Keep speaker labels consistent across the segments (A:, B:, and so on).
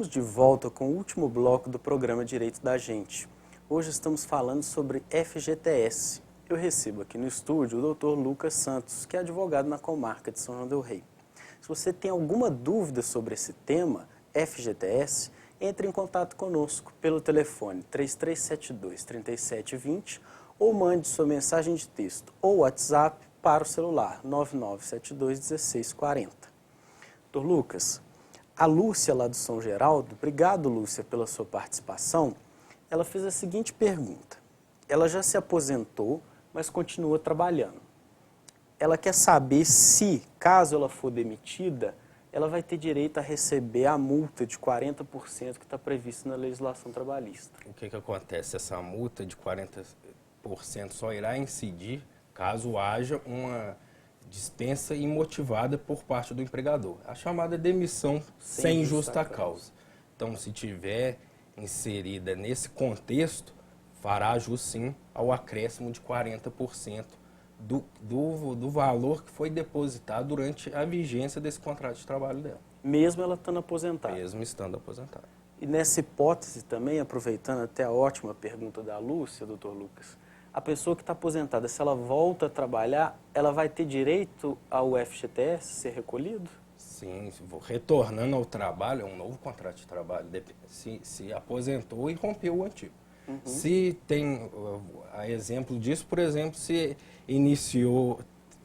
A: Estamos de volta com o último bloco do programa Direito da Gente. Hoje estamos falando sobre FGTS. Eu recebo aqui no estúdio o Dr. Lucas Santos, que é advogado na comarca de São João del Rei. Se você tem alguma dúvida sobre esse tema, FGTS, entre em contato conosco pelo telefone 3372-3720 ou mande sua mensagem de texto ou WhatsApp para o celular 9972-1640. Dr. Lucas, a Lúcia lá do São Geraldo, obrigado Lúcia pela sua participação, ela fez a seguinte pergunta. Ela já se aposentou, mas continua trabalhando. Ela quer saber se, caso ela for demitida, ela vai ter direito a receber a multa de 40% que está prevista na legislação trabalhista.
B: O que acontece? Essa multa de 40% só irá incidir caso haja uma dispensa imotivada por parte do empregador. A chamada demissão sem justa causa. Então, se tiver inserida nesse contexto, fará jus sim ao acréscimo de 40% do valor que foi depositado durante a vigência desse contrato de trabalho dela.
A: Mesmo ela estando aposentada?
B: Mesmo estando aposentada.
A: E nessa hipótese também, aproveitando até a ótima pergunta da Lúcia, doutor Lucas, a pessoa que está aposentada, se ela volta a trabalhar, ela vai ter direito ao FGTS ser recolhido?
B: Sim, retornando ao trabalho, é um novo contrato de trabalho. Se aposentou e rompeu o antigo. Uhum. Se tem, a exemplo disso, por exemplo, se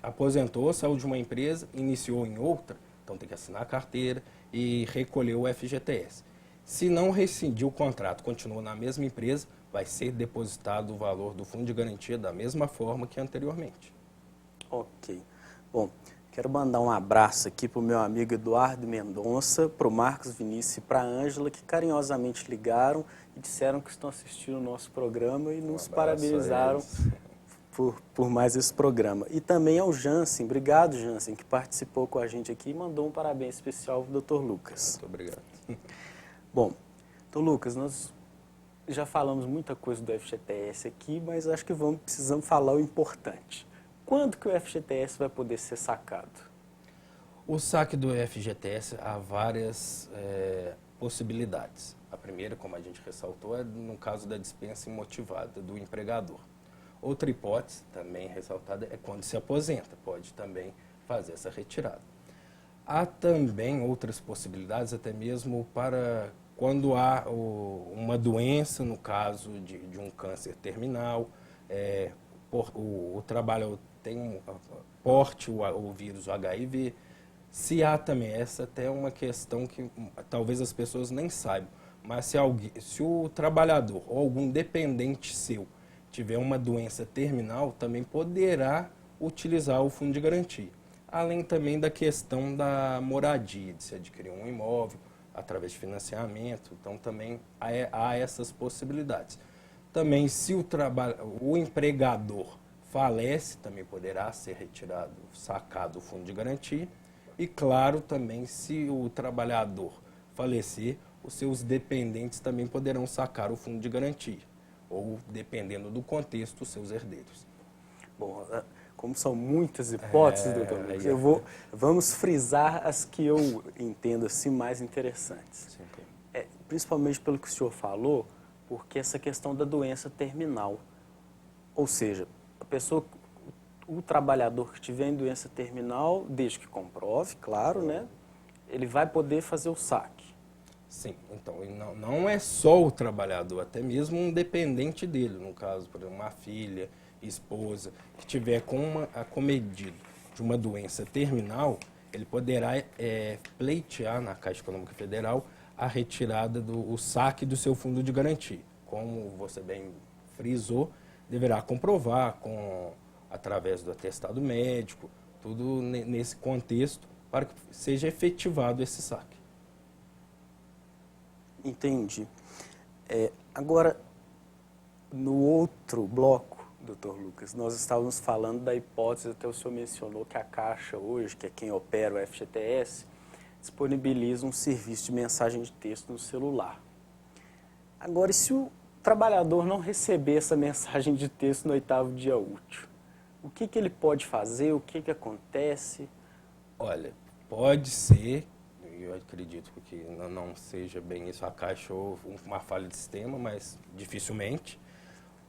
B: aposentou, saiu de uma empresa, iniciou em outra, então tem que assinar a carteira e recolher o FGTS. Se não rescindiu o contrato, continua na mesma empresa, vai ser depositado o valor do fundo de garantia da mesma forma que anteriormente.
A: Ok. Bom, quero mandar um abraço aqui para o meu amigo Eduardo Mendonça, para o Marcos Vinícius e para a Ângela, que carinhosamente ligaram e disseram que estão assistindo o nosso programa e nos parabenizaram por mais esse programa. E também ao Jansen, obrigado Jansen, que participou com a gente aqui e mandou um parabéns especial para o Dr. Lucas.
B: Muito obrigado.
A: Bom, Dr. Lucas, nós já falamos muita coisa do FGTS aqui, mas acho que precisamos falar o importante. Quando que o FGTS vai poder ser sacado?
B: O saque do FGTS há várias possibilidades. A primeira, como a gente ressaltou, é no caso da dispensa imotivada do empregador. Outra hipótese, também ressaltada, é quando se aposenta, pode também fazer essa retirada. Há também outras possibilidades, até mesmo para quando há uma doença, no caso de um câncer terminal, o trabalho tem porte o vírus, o HIV. Se há também, essa até é uma questão que talvez as pessoas nem saibam, mas se o trabalhador ou algum dependente seu tiver uma doença terminal, também poderá utilizar o fundo de garantia. Além também da questão da moradia, de se adquirir um imóvel através de financiamento, então também há essas possibilidades. Também se o empregador falece, também poderá ser retirado, sacado o fundo de garantia. E claro, também se o trabalhador falecer, os seus dependentes também poderão sacar o fundo de garantia, ou, dependendo do contexto, os seus herdeiros.
A: Bom, como são muitas hipóteses, doutor Lucas, vamos frisar as que eu entendo assim mais interessantes. Principalmente pelo que o senhor falou, porque essa questão da doença terminal. Ou seja, o trabalhador que tiver em doença terminal, desde que comprove, claro, né, ele vai poder fazer o saque.
B: Sim, então não é só o trabalhador, até mesmo um dependente dele, no caso, por exemplo, uma filha, esposa, que tiver acometido de uma doença terminal, ele poderá pleitear na Caixa Econômica Federal a retirada o saque do seu fundo de garantia. Como você bem frisou, deverá comprovar através do atestado médico, tudo nesse contexto, para que seja efetivado esse saque.
A: Entendi. Agora, no outro bloco, doutor Lucas, nós estávamos falando da hipótese, até o senhor mencionou que a Caixa hoje, que é quem opera o FGTS, disponibiliza um serviço de mensagem de texto no celular. Agora, e se o trabalhador não receber essa mensagem de texto no 8º dia útil? O que ele pode fazer? O que acontece?
B: Olha, pode ser, eu acredito que não seja bem isso, a Caixa ou uma falha de sistema, mas dificilmente.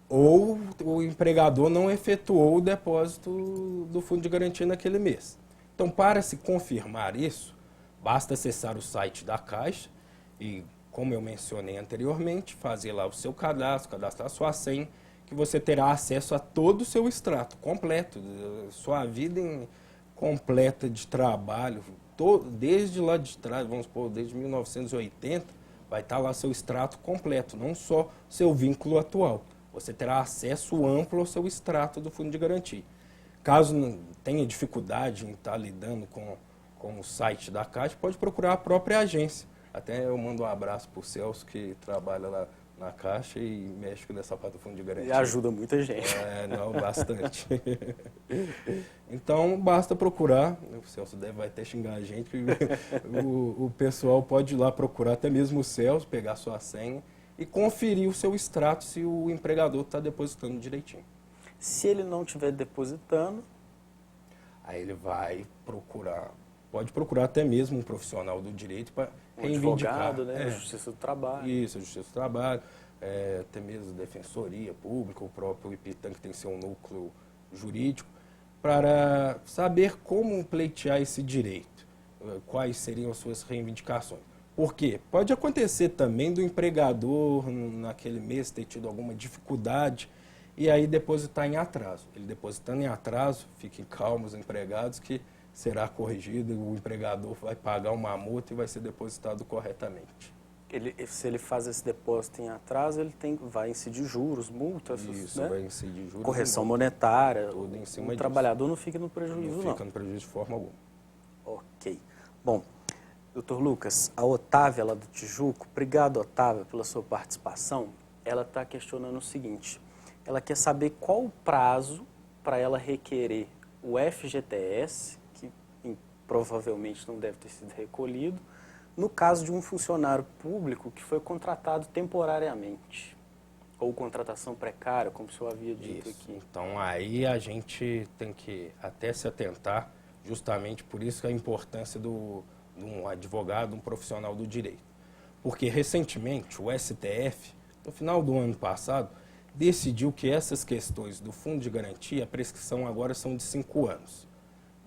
B: Ou o empregador não efetuou o depósito do fundo de garantia naquele mês. Então, para se confirmar isso, basta acessar o site da Caixa e, como eu mencionei anteriormente, fazer lá o seu cadastro, cadastrar a sua senha, que você terá acesso a todo o seu extrato completo, sua vida completa de trabalho, desde lá de trás, vamos supor, desde 1980, vai estar lá seu extrato completo, não só seu vínculo atual. Você terá acesso amplo ao seu extrato do fundo de garantia. Caso não tenha dificuldade em estar lidando com o site da Caixa, pode procurar a própria agência. Até eu mando um abraço para o Celso, que trabalha lá na Caixa e mexe nessa parte do fundo de garantia.
A: E ajuda muita gente.
B: Não, bastante. Então, basta procurar, o Celso vai até xingar a gente, o pessoal pode ir lá procurar, até mesmo o Celso, pegar sua senha e conferir o seu extrato se o empregador está depositando direitinho.
A: Se ele não estiver depositando,
B: aí ele vai procurar, pode procurar até mesmo um profissional do direito para
A: reivindicar. Advogado, né? Justiça do Trabalho.
B: Isso, a Justiça do Trabalho, até mesmo Defensoria Pública, o próprio IPITAM, que tem seu núcleo jurídico, para saber como pleitear esse direito, quais seriam as suas reivindicações. Por quê? Pode acontecer também do empregador, naquele mês, ter tido alguma dificuldade e aí depositar em atraso. Ele depositando em atraso, fiquem calmos, empregados, que será corrigido, o empregador vai pagar uma multa e vai ser depositado corretamente.
A: Se ele faz esse depósito em atraso, ele vai incidir juros, multas,
B: isso,
A: né?
B: Vai incidir juros,
A: correção monetária.
B: Tudo em cima
A: o trabalhador não fica no prejuízo,
B: não. Fica no prejuízo de forma alguma.
A: Ok. Bom, doutor Lucas, a Otávia lá do Tijuco, obrigado, Otávia, pela sua participação. Ela está questionando o seguinte, ela quer saber qual o prazo para ela requerer o FGTS, que provavelmente não deve ter sido recolhido, no caso de um funcionário público que foi contratado temporariamente, ou contratação precária, como o senhor havia dito aqui.
B: Então, aí a gente tem que até se atentar, justamente por isso que a importância de um advogado, um profissional do direito. Porque, recentemente, o STF, no final do ano passado, decidiu que essas questões do fundo de garantia, a prescrição agora são de 5 anos.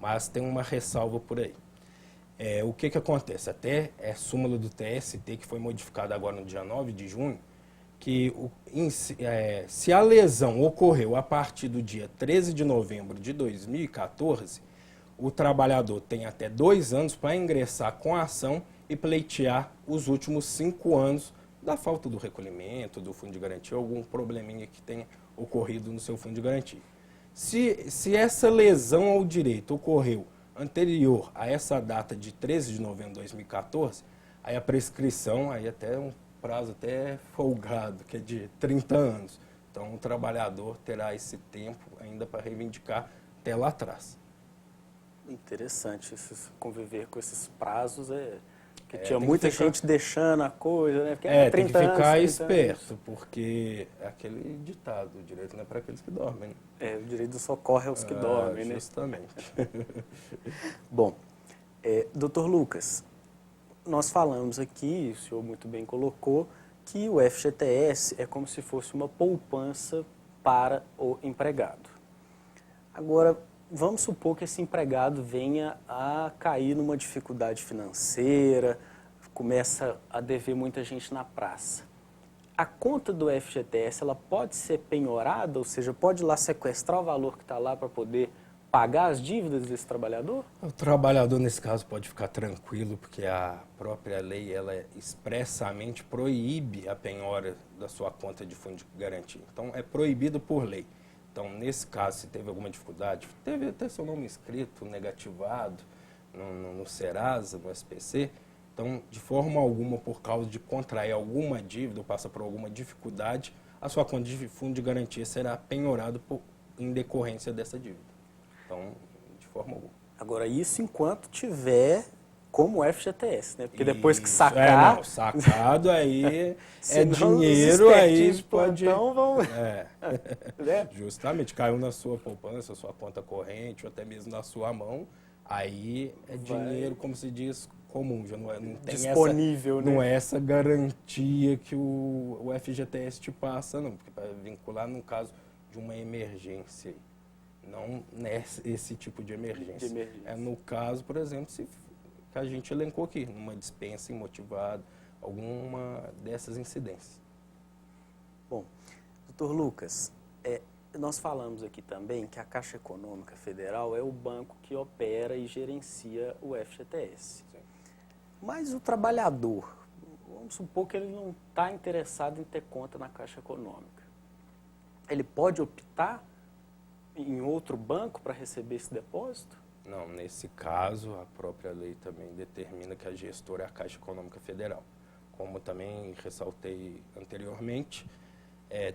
B: Mas tem uma ressalva por aí. O que acontece? Até é súmula do TST, que foi modificada agora no dia 9 de junho, que se a lesão ocorreu a partir do dia 13 de novembro de 2014, o trabalhador tem até 2 anos para ingressar com a ação e pleitear os últimos 5 anos da falta do recolhimento, do fundo de garantia, algum probleminha que tenha ocorrido no seu fundo de garantia. Se essa lesão ao direito ocorreu anterior a essa data de 13 de novembro de 2014, aí a prescrição, aí até um prazo até folgado, que é de 30 anos. Então, o trabalhador terá esse tempo ainda para reivindicar até lá atrás.
A: Interessante, conviver com esses prazos porque tinha muita gente deixando a coisa, né? Porque
B: tem que ficar esperto, porque é aquele ditado, o direito não é para aqueles que dormem. Né?
A: O direito socorre aos que dormem, né?
B: Justamente.
A: Bom, doutor Lucas, nós falamos aqui, o senhor muito bem colocou, que o FGTS é como se fosse uma poupança para o empregado. Agora, vamos supor que esse empregado venha a cair numa dificuldade financeira, começa a dever muita gente na praça. A conta do FGTS, ela pode ser penhorada, ou seja, pode ir lá sequestrar o valor que está lá para poder pagar as dívidas desse trabalhador?
B: O trabalhador, nesse caso, pode ficar tranquilo, porque a própria lei ela expressamente proíbe a penhora da sua conta de fundo de garantia. Então, é proibido por lei. Então, nesse caso, se teve alguma dificuldade, teve até seu nome escrito, negativado no Serasa, no SPC, então, de forma alguma, por causa de contrair alguma dívida ou passar por alguma dificuldade, a sua conta de fundo de garantia será penhorada em decorrência dessa dívida. Então, de forma alguma.
A: Agora, isso enquanto tiver como FGTS, né? Porque depois que sacar...
B: sacado aí é dinheiro, aí pode...
A: Então vão...
B: Justamente, caiu na sua poupança, sua conta corrente, ou até mesmo na sua mão, aí é dinheiro, como se diz, comum, já não tem
A: disponível,
B: não é essa garantia que o FGTS te passa, não, porque para vincular no caso de uma emergência, não esse tipo de emergência. É no caso, por exemplo, que a gente elencou aqui, numa dispensa imotivada, alguma dessas incidências.
A: Bom, doutor Lucas, nós falamos aqui também que a Caixa Econômica Federal é o banco que opera e gerencia o FGTS.
B: Sim.
A: Mas o trabalhador, vamos supor que ele não está interessado em ter conta na Caixa Econômica. Ele pode optar em outro banco para receber esse depósito?
B: Não, nesse caso, a própria lei também determina que a gestora é a Caixa Econômica Federal. Como também ressaltei anteriormente,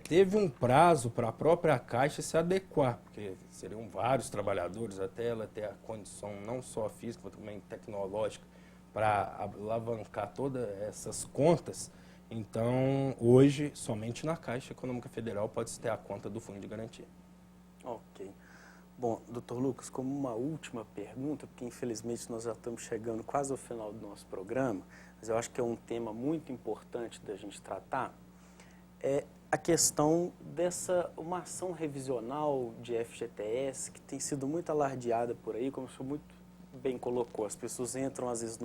B: teve um prazo para a própria Caixa se adequar, porque seriam vários trabalhadores até ela ter a condição não só física, mas também tecnológica para alavancar todas essas contas. Então, hoje, somente na Caixa Econômica Federal pode-se ter a conta do Fundo de Garantia.
A: Ok. Bom, doutor Lucas, como uma última pergunta, porque infelizmente nós já estamos chegando quase ao final do nosso programa, mas eu acho que é um tema muito importante da gente tratar, é a questão uma ação revisional de FGTS que tem sido muito alardeada por aí, como o senhor muito bem colocou. As pessoas entram às vezes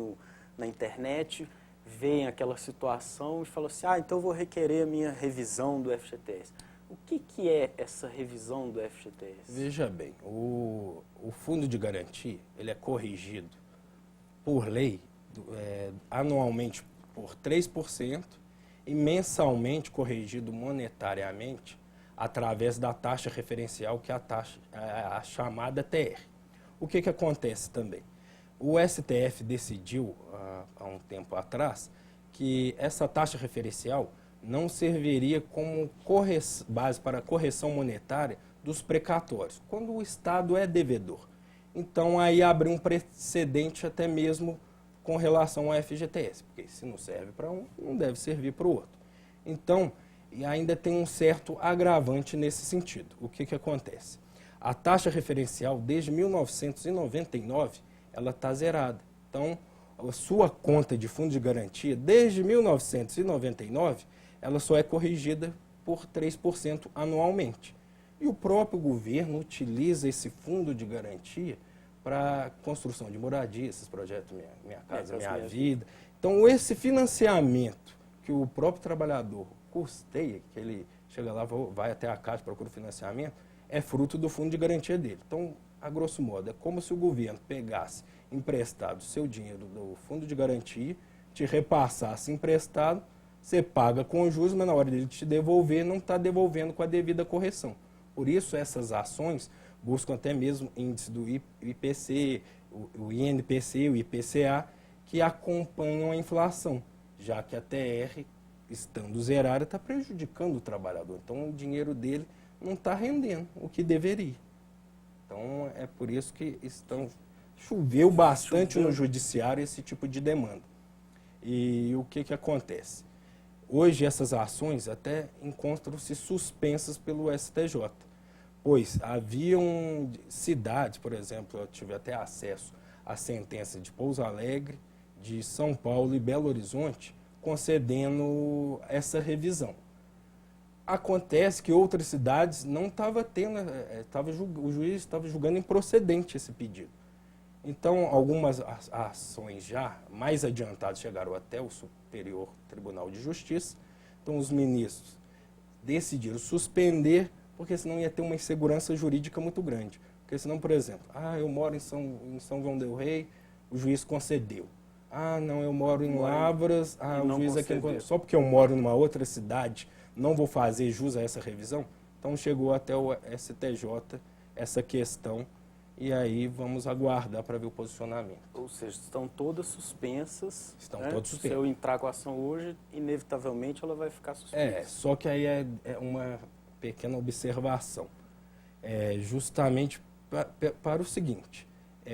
A: na internet, veem aquela situação e falam assim, então eu vou requerer a minha revisão do FGTS. O que é essa revisão do FGTS?
B: Veja bem, o Fundo de Garantia ele é corrigido por lei anualmente por 3% e mensalmente corrigido monetariamente através da taxa referencial, que é a chamada TR. O que acontece também? O STF decidiu, há um tempo atrás, que essa taxa referencial não serviria como base para a correção monetária dos precatórios, quando o Estado é devedor. Então, aí abre um precedente até mesmo com relação ao FGTS, porque se não serve para um, não deve servir para o outro. Então, e ainda tem um certo agravante nesse sentido. O que acontece? A taxa referencial, desde 1999, ela está zerada. Então, a sua conta de fundo de garantia, desde 1999, ela só é corrigida por 3% anualmente. E o próprio governo utiliza esse fundo de garantia para construção de moradia, esses projetos Minha Casa Minha Vida. Então, esse financiamento que o próprio trabalhador custeia, que ele chega lá, vai até a Caixa, procura o financiamento, é fruto do fundo de garantia dele. Então, a grosso modo, é como se o governo pegasse emprestado o seu dinheiro do fundo de garantia, te repassasse emprestado, você paga com juros, mas na hora dele te devolver, não está devolvendo com a devida correção. Por isso, essas ações buscam até mesmo índice do IPC, o INPC, o IPCA, que acompanham a inflação, já que a TR, estando zerada, está prejudicando o trabalhador. Então, o dinheiro dele não está rendendo o que deveria. Então, é por isso que choveu bastante no judiciário esse tipo de demanda. E o que acontece? Hoje, essas ações até encontram-se suspensas pelo STJ, pois haviam cidades, por exemplo, eu tive até acesso à sentença de Pouso Alegre, de São Paulo e Belo Horizonte, concedendo essa revisão. Acontece que outras cidades não estavam tendo, o juiz estava julgando improcedente esse pedido. Então, algumas ações já mais adiantadas chegaram até o Superior Tribunal de Justiça. Então, os ministros decidiram suspender, porque senão ia ter uma insegurança jurídica muito grande. Porque senão, por exemplo, eu moro em São João del Rei, o juiz concedeu. Não, eu moro em Lavras, o juiz aqui não concedeu. Só porque eu moro numa outra cidade, não vou fazer jus a essa revisão? Então, chegou até o STJ essa questão. E aí vamos aguardar para ver o posicionamento.
A: Ou seja, estão todas suspensas.
B: Estão todas suspensas.
A: Se eu entrar com a ação hoje, inevitavelmente ela vai ficar suspensa.
B: Só que aí é uma pequena observação. Justamente para o seguinte,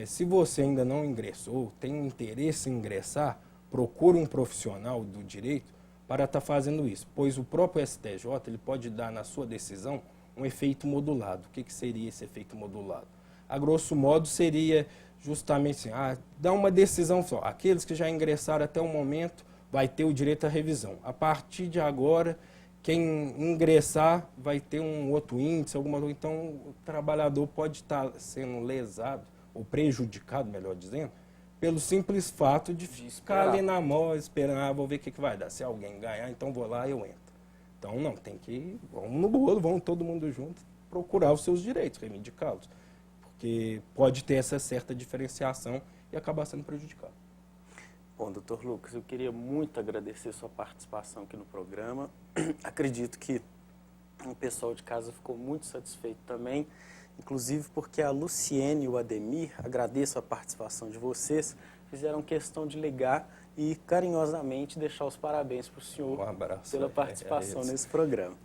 B: se você ainda não ingressou, tem interesse em ingressar, procure um profissional do direito para estar fazendo isso. Pois o próprio STJ ele pode dar na sua decisão um efeito modulado. O que seria esse efeito modulado? A grosso modo, seria justamente assim, dá uma decisão só. Aqueles que já ingressaram até o momento vai ter o direito à revisão. A partir de agora, quem ingressar vai ter um outro índice, alguma coisa. Então, o trabalhador pode estar sendo lesado, ou prejudicado, melhor dizendo, pelo simples fato de ficar ali na mão, esperando, vou ver o que vai dar. Se alguém ganhar, então vou lá e eu entro. Então, não, tem que ir, vamos no bolo, vamos todo mundo junto, procurar os seus direitos, reivindicá-los. Porque pode ter essa certa diferenciação e acabar sendo prejudicado.
A: Bom, doutor Lucas, eu queria muito agradecer sua participação aqui no programa. Acredito que o pessoal de casa ficou muito satisfeito também, inclusive porque a Luciene e o Ademir, agradeço a participação de vocês, fizeram questão de ligar e carinhosamente deixar os parabéns para o senhor pela participação nesse programa.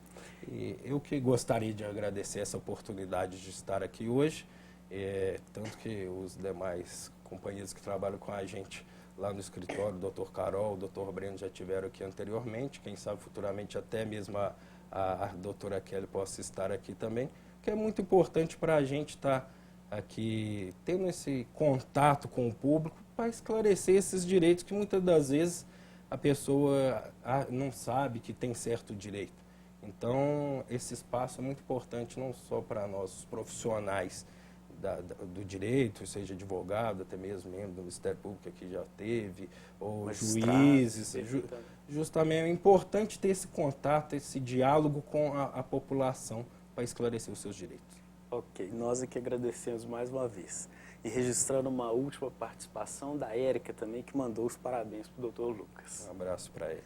B: E eu que gostaria de agradecer essa oportunidade de estar aqui hoje, tanto que os demais companheiros que trabalham com a gente lá no escritório, o Dr. Carol, o Dr. Breno já tiveram aqui anteriormente, quem sabe futuramente até mesmo a doutora Kelly possa estar aqui também, que é muito importante para a gente estar aqui tendo esse contato com o público para esclarecer esses direitos que muitas das vezes a pessoa não sabe que tem certo direito. Então, esse espaço é muito importante não só para nós, os profissionais do direito, seja advogado, até mesmo membro do Ministério Público que já teve, ou juízes. Justamente é importante ter esse contato, esse diálogo com a população para esclarecer os seus direitos.
A: Ok, nós aqui agradecemos mais uma vez. E registrando uma última participação da Érica também, que mandou os parabéns para o Dr. Lucas.
B: Um abraço para ele.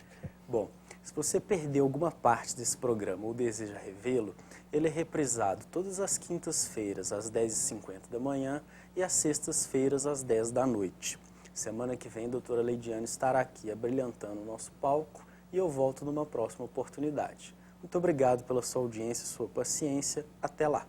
A: Bom, se você perdeu alguma parte desse programa ou deseja revê-lo, ele é reprisado todas as quintas-feiras às 10h50 da manhã e às sextas-feiras às 10 da noite. Semana que vem a doutora Leidiane estará aqui abrilhantando o nosso palco e eu volto numa próxima oportunidade. Muito obrigado pela sua audiência e sua paciência. Até lá!